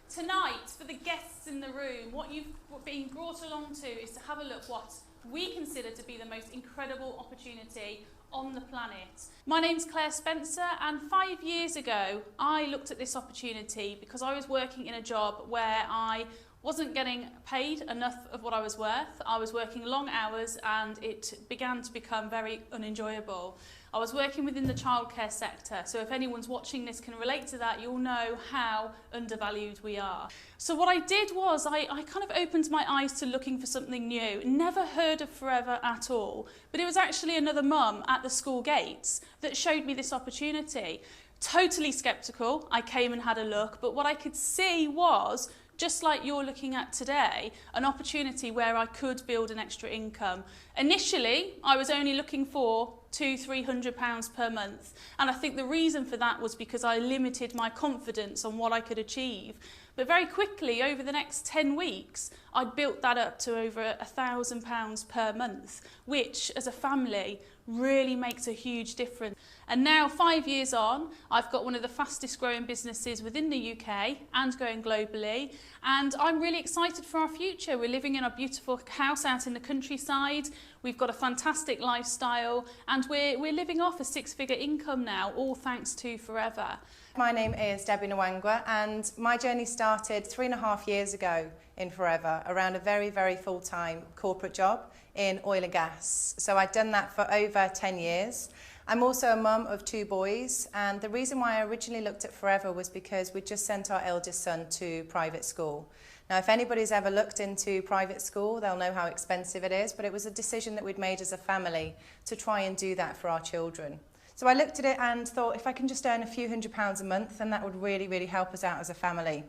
Tonight, for the guests in the room, what you've been brought along to is to have a look what we consider to be the most incredible opportunity on the planet. My name's Claire Spencer, and 5 years ago I looked at this opportunity because I was working in a job where I wasn't getting paid enough of what I was worth. I was working long hours and it began to become very unenjoyable. I was working within the childcare sector, so if anyone's watching this can relate to that, you'll know how undervalued we are. So what I did was I kind of opened my eyes to looking for something new. Never heard of Forever at all, but it was actually another mum at the school gates that showed me this opportunity. Totally sceptical, I came and had a look, but what I could see was, just like you're looking at today, an opportunity where I could build an extra income. Initially, I was only looking for £200–300 per month, and I think the reason for that was because I limited my confidence on what I could achieve. But very quickly, over the next 10 weeks, I'd built that up to over £1,000 per month, which, as a family, really makes a huge difference. And now, 5 years on, I've got one of the fastest growing businesses within the UK and going globally, and I'm really excited for our future. We're living in a beautiful house out in the countryside, we've got a fantastic lifestyle, and we're living off a six-figure income now, all thanks to Forever. My name is Debbie Nwangwa, and my journey started 3.5 years ago in Forever around a very, very full-time corporate job in oil and gas. So I'd done that for over 10 years. I'm also a mum of 2 boys, and the reason why I originally looked at Forever was because we just sent our eldest son to private school. Now, if anybody's ever looked into private school, they'll know how expensive it is, but it was a decision that we'd made as a family to try and do that for our children. So I looked at it and thought, if I can just earn a few £100s a month, then that would really, really help us out as a family.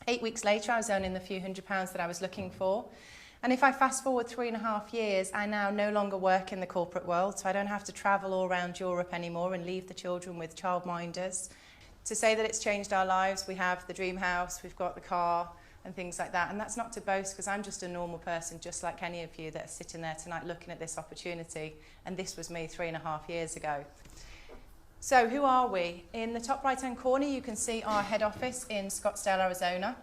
8 weeks later, I was earning the few £100s that I was looking for. And if I fast forward 3.5 years, I now no longer work in the corporate world, so I don't have to travel all around Europe anymore and leave the children with childminders. To say that it's changed our lives, we have the dream house, we've got the car and things like that. And that's not to boast, because I'm just a normal person, just like any of you that are sitting there tonight looking at this opportunity. And this was me 3.5 years ago. So who are we? In the top right-hand corner, you can see our head office in Scottsdale, Arizona.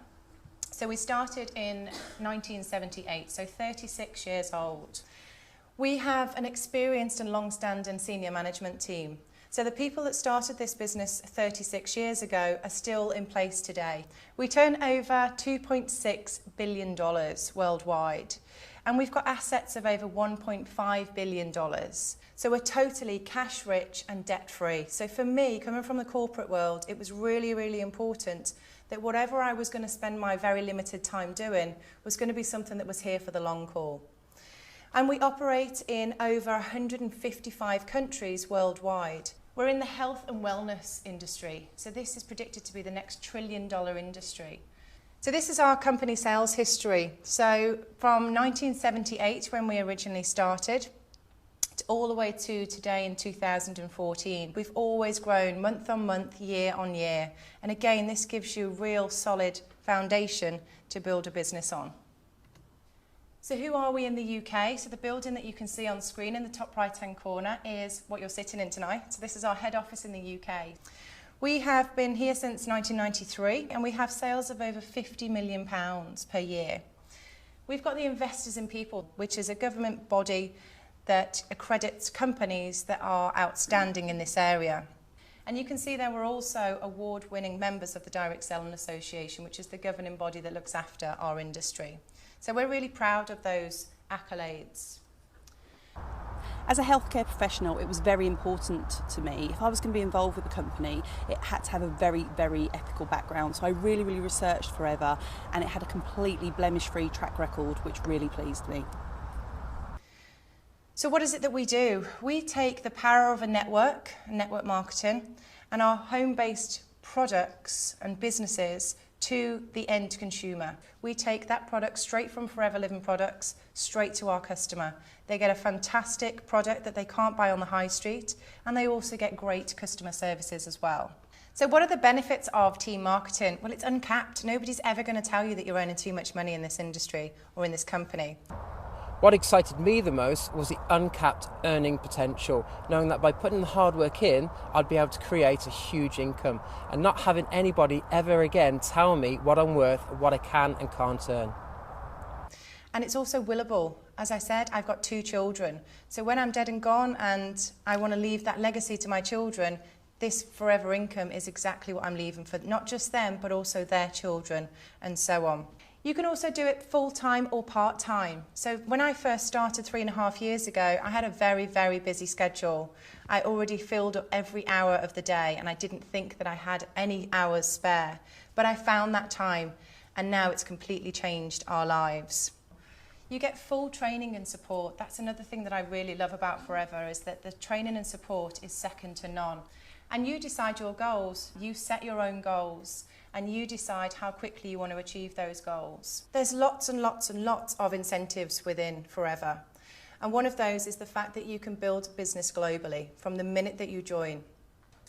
So we started in 1978, so 36 years old. We have an experienced and long-standing senior management team. So the people that started this business 36 years ago are still in place today. We turn over $2.6 billion worldwide, and we've got assets of over $1.5 billion. So we're totally cash rich and debt free. So for me, coming from the corporate world, it was really, really important that whatever I was going to spend my very limited time doing was going to be something that was here for the long haul. And we operate in over 155 countries worldwide. We're in the health and wellness industry, so this is predicted to be the next $1 trillion industry. So this is our company sales history. So from 1978, when we originally started, all the way to today in 2014. We've always grown month on month, year on year. And again, this gives you a real solid foundation to build a business on. So who are we in the UK? So the building that you can see on screen in the top right-hand corner is what you're sitting in tonight. So this is our head office in the UK. We have been here since 1993, and we have sales of over £50 million per year. We've got the Investors in People, which is a government body that accredits companies that are outstanding in this area. And you can see there we're also award-winning members of the Direct Selling Association, which is the governing body that looks after our industry. So we're really proud of those accolades. As a healthcare professional, it was very important to me. If I was going to be involved with the company, it had to have a very, very ethical background. So I really, really researched Forever, and it had a completely blemish-free track record, which really pleased me. So what is it that we do? We take the power of a network marketing, and our home-based products and businesses to the end consumer. We take that product straight from Forever Living Products straight to our customer. They get a fantastic product that they can't buy on the high street, and they also get great customer services as well. So what are the benefits of team marketing? Well, it's uncapped. Nobody's ever going to tell you that you're earning too much money in this industry or in this company. What excited me the most was the uncapped earning potential, knowing that by putting the hard work in, I'd be able to create a huge income and not having anybody ever again tell me what I'm worth, what I can and can't earn. And it's also willable. As I said, I've got 2 children. So when I'm dead and gone and I want to leave that legacy to my children, this forever income is exactly what I'm leaving for not just them, but also their children and so on. You can also do it full-time or part-time. So when I first started 3.5 years ago, I had a very, very busy schedule. I already filled up every hour of the day and I didn't think that I had any hours spare. But I found that time and now it's completely changed our lives. You get full training and support. That's another thing that I really love about Forever, is that the training and support is second to none. And you decide your goals, you set your own goals, and you decide how quickly you want to achieve those goals. There's lots and lots and lots of incentives within Forever. And one of those is the fact that you can build a business globally from the minute that you join.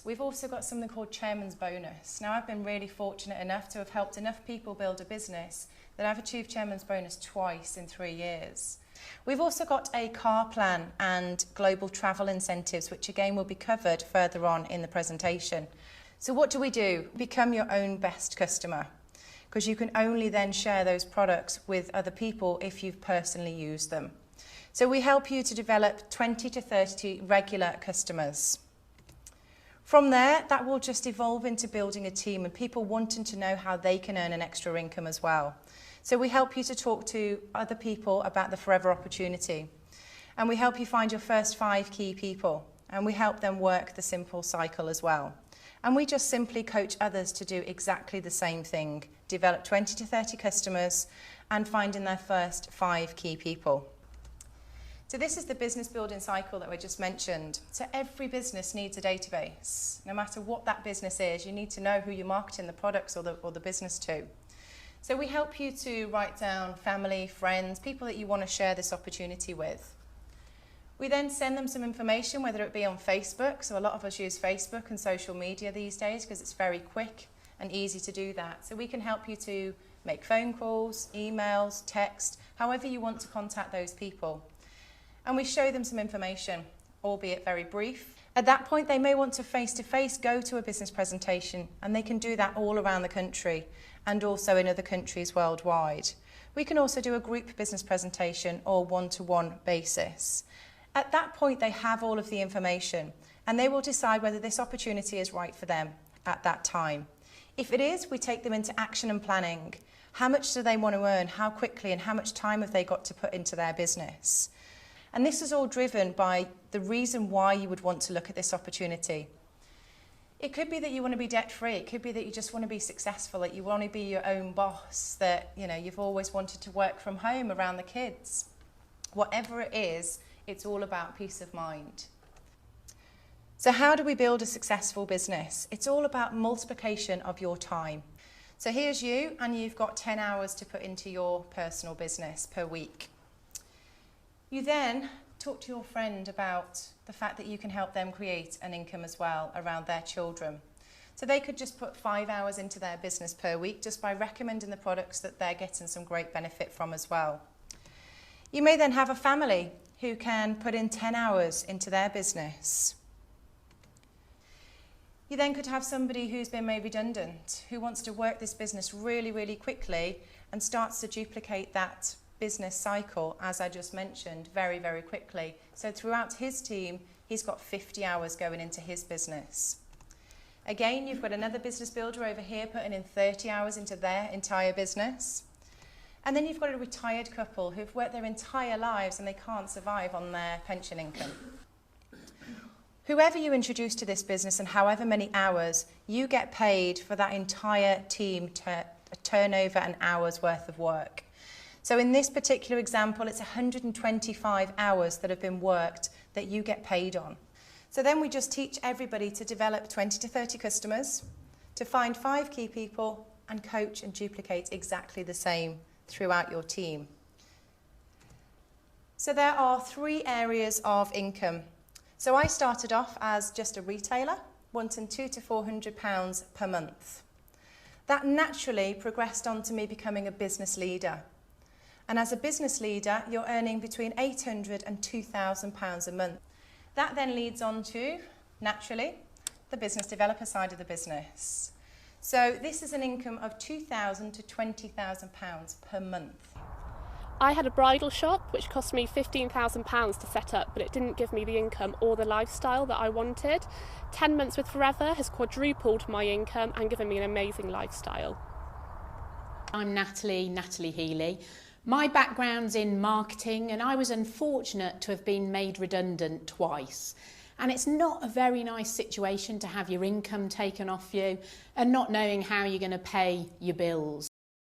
We've also got something called Chairman's Bonus. Now, I've been really fortunate enough to have helped enough people build a business that I've achieved Chairman's Bonus twice in 3 years. We've also got a car plan and global travel incentives, which again will be covered further on in the presentation. So what do? Become your own best customer, because you can only then share those products with other people if you've personally used them. So we help you to develop 20 to 30 regular customers. From there, that will just evolve into building a team and people wanting to know how they can earn an extra income as well. So we help you to talk to other people about the Forever opportunity. And we help you find your first 5 key people. And we help them work the simple cycle as well. And we just simply coach others to do exactly the same thing. Develop 20 to 30 customers and finding their first 5 key people. So this is the business building cycle that we just mentioned. So every business needs a database. No matter what that business is, you need to know who you're marketing the products or the business to. So we help you to write down family, friends, people that you want to share this opportunity with. We then send them some information, whether it be on Facebook. So a lot of us use Facebook and social media these days because it's very quick and easy to do that. So we can help you to make phone calls, emails, text, however you want to contact those people. And we show them some information, albeit very brief. At that point, they may want to face-to-face go to a business presentation, and they can do that all around the country and also in other countries worldwide. We can also do a group business presentation or one-to-one basis. At that point, they have all of the information, and they will decide whether this opportunity is right for them at that time. If it is, we take them into action and planning. How much do they want to earn? How quickly and how much time have they got to put into their business? And this is all driven by the reason why you would want to look at this opportunity. It could be that you want to be debt-free. It could be that you just want to be successful, that you want to be your own boss, that you've always wanted to work from home around the kids. Whatever it is, it's all about peace of mind. So how do we build a successful business? It's all about multiplication of your time. So here's you, and you've got 10 hours to put into your personal business per week. You then talk to your friend about the fact that you can help them create an income as well around their children. So they could just put 5 hours into their business per week just by recommending the products that they're getting some great benefit from as well. You may then have a family who can put in 10 hours into their business. You then could have somebody who's been made redundant, who wants to work this business really, really quickly and starts to duplicate that business cycle, as I just mentioned, very, very quickly. So throughout his team, he's got 50 hours going into his business. Again, you've got another business builder over here putting in 30 hours into their entire business. And then you've got a retired couple who've worked their entire lives and they can't survive on their pension income. Whoever you introduce to this business and however many hours, you get paid for that entire team turnover and hours worth of work. So in this particular example, it's 125 hours that have been worked that you get paid on. So then we just teach everybody to develop 20 to 30 customers, to find 5 key people and coach and duplicate exactly the same throughout your team. So there are 3 areas of income. So I started off as just a retailer, wanting £200 to £400 per month. That naturally progressed on to me becoming a business leader. And as a business leader, you're earning between £800 and £2,000 a month. That then leads on to, naturally, the business developer side of the business. So this is an income of £2,000 to £20,000 per month. I had a bridal shop which cost me £15,000 to set up, but it didn't give me the income or the lifestyle that I wanted. 10 months with Forever has quadrupled my income and given me an amazing lifestyle. I'm Natalie Healy. My background's in marketing and I was unfortunate to have been made redundant twice. And it's not a very nice situation to have your income taken off you and not knowing how you're going to pay your bills.